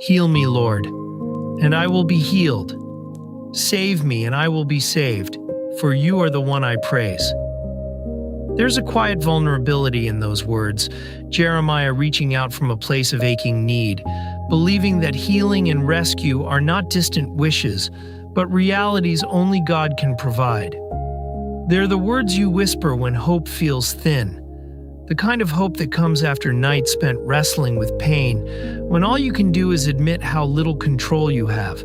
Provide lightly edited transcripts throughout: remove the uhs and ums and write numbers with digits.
Heal me, Lord, and I will be healed. Save me, and I will be saved, for you are the one I praise. There's a quiet vulnerability in those words, Jeremiah reaching out from a place of aching need, believing that healing and rescue are not distant wishes, but realities only God can provide. They're the words you whisper when hope feels thin, the kind of hope that comes after nights spent wrestling with pain, when all you can do is admit how little control you have.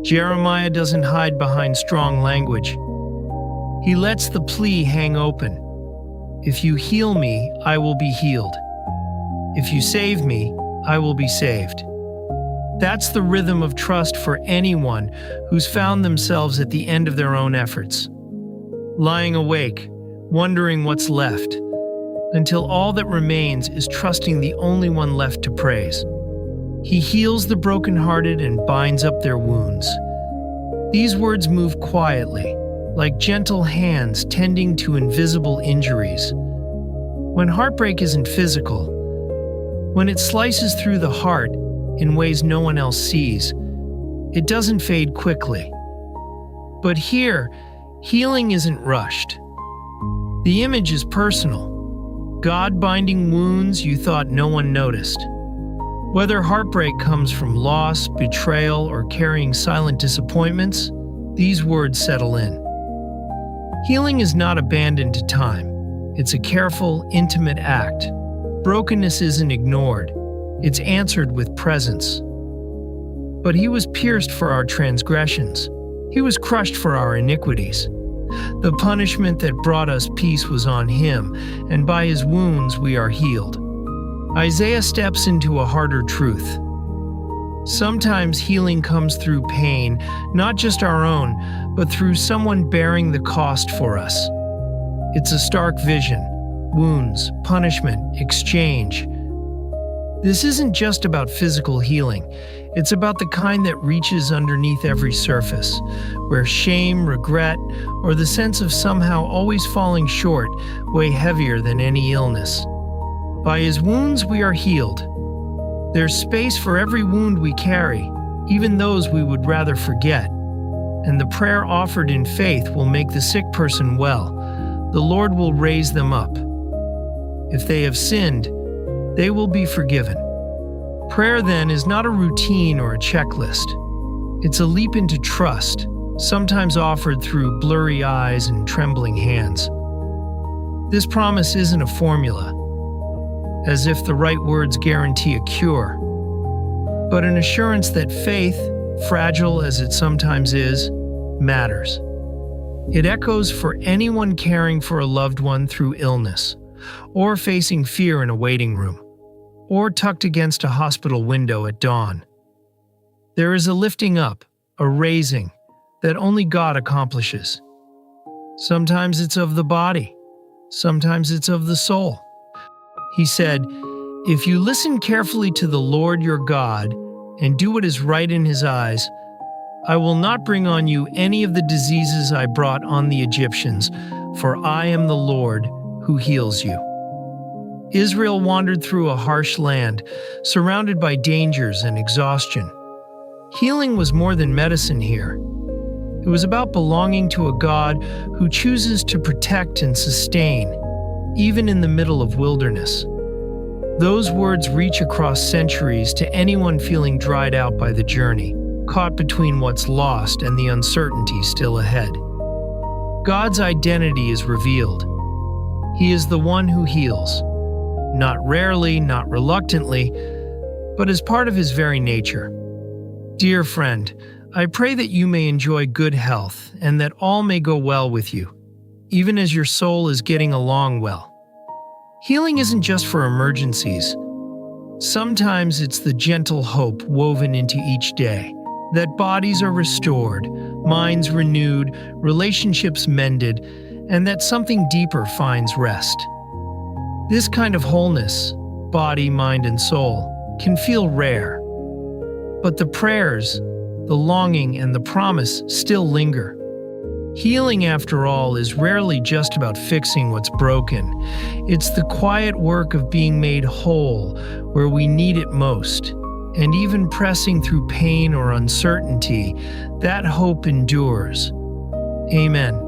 Jeremiah doesn't hide behind strong language. He lets the plea hang open. If you heal me, I will be healed. If you save me, I will be saved. That's the rhythm of trust for anyone who's found themselves at the end of their own efforts, lying awake, wondering what's left, until all that remains is trusting the only one left to praise. He heals the brokenhearted and binds up their wounds. These words move quietly, like gentle hands tending to invisible injuries. When heartbreak isn't physical, when it slices through the heart in ways no one else sees, it doesn't fade quickly. But here, healing isn't rushed. The image is personal. God binding wounds you thought no one noticed. Whether heartbreak comes from loss, betrayal, or carrying silent disappointments, these words settle in. Healing is not abandoned to time. It's a careful, intimate act. Brokenness isn't ignored. It's answered with presence. But he was pierced for our transgressions. He was crushed for our iniquities. The punishment that brought us peace was on him, and by his wounds we are healed. Isaiah steps into a harder truth. Sometimes healing comes through pain, not just our own, but through someone bearing the cost for us. It's a stark vision: wounds, punishment, exchange. This isn't just about physical healing. It's about the kind that reaches underneath every surface, where shame, regret, or the sense of somehow always falling short weigh heavier than any illness. By his wounds we are healed. There's space for every wound we carry, even those we would rather forget. And the prayer offered in faith will make the sick person well. The Lord will raise them up. If they have sinned, they will be forgiven. Prayer, then, is not a routine or a checklist. It's a leap into trust, sometimes offered through blurry eyes and trembling hands. This promise isn't a formula, as if the right words guarantee a cure, but an assurance that faith, fragile as it sometimes is, matters. It echoes for anyone caring for a loved one through illness, or facing fear in a waiting room, or tucked against a hospital window at dawn. There is a lifting up, a raising, that only God accomplishes. Sometimes it's of the body, sometimes it's of the soul. He said, "If you listen carefully to the Lord your God and do what is right in his eyes, I will not bring on you any of the diseases I brought on the Egyptians, for I am the Lord who heals you." Israel wandered through a harsh land, surrounded by dangers and exhaustion. Healing was more than medicine here. It was about belonging to a God who chooses to protect and sustain, even in the middle of wilderness. Those words reach across centuries to anyone feeling dried out by the journey, caught between what's lost and the uncertainty still ahead. God's identity is revealed. He is the one who heals, not rarely, not reluctantly, but as part of his very nature. Dear friend, I pray that you may enjoy good health and that all may go well with you, even as your soul is getting along well. Healing isn't just for emergencies. Sometimes it's the gentle hope woven into each day, that bodies are restored, minds renewed, relationships mended, and that something deeper finds rest. This kind of wholeness, body, mind, and soul, can feel rare. But the prayers, the longing, and the promise still linger. Healing, after all, is rarely just about fixing what's broken. It's the quiet work of being made whole where we need it most. And even pressing through pain or uncertainty, that hope endures. Amen.